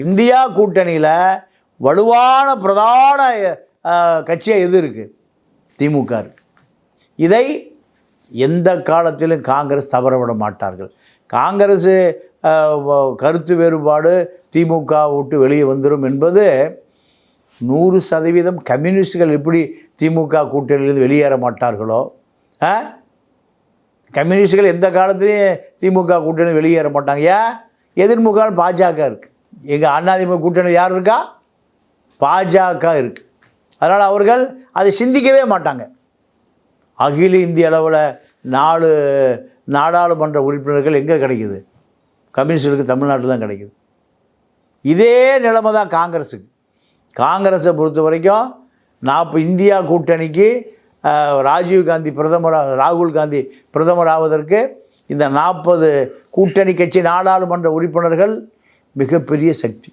India கூட்டணியில் வலுவான பிரதான கட்சியாக எது இருக்குது? திமுக இருக்குது. இதை எந்த காலத்திலும் காங்கிரஸ் தவற விட மாட்டார்கள். காங்கிரஸ் கருத்து வேறுபாடு திமுக விட்டு வெளியே வந்துடும் என்பது 100%. கம்யூனிஸ்டுகள் எப்படி திமுக கூட்டணியிலிருந்து வெளியேற மாட்டார்களோ, கம்யூனிஸ்டுகள் எந்த காலத்துலேயும் திமுக கூட்டணி வெளியேற மாட்டாங்க. ஏன்? எதிர்முக பாஜக இருக்குது. எங்கள் அதிமுக கூட்டணி யார் இருக்கா? பாஜக இருக்குது. அதனால் அவர்கள் அதை சிந்திக்கவே மாட்டாங்க. அகில இந்திய அளவில் 4 நாடாளுமன்ற உறுப்பினர்கள் எங்கே கிடைக்குது? கம்யூனிஸ்டுகளுக்கு தமிழ்நாட்டில் தான் கிடைக்குது. இதே நிலைமை தான் காங்கிரஸுக்கு. காங்கிரஸை பொறுத்த வரைக்கும் இந்தியா கூட்டணிக்கு ராகுல் காந்தி பிரதமர் ஆவதற்கு இந்த 40 கூட்டணி கட்சி நாடாளுமன்ற உறுப்பினர்கள் மிகப்பெரிய சக்தி.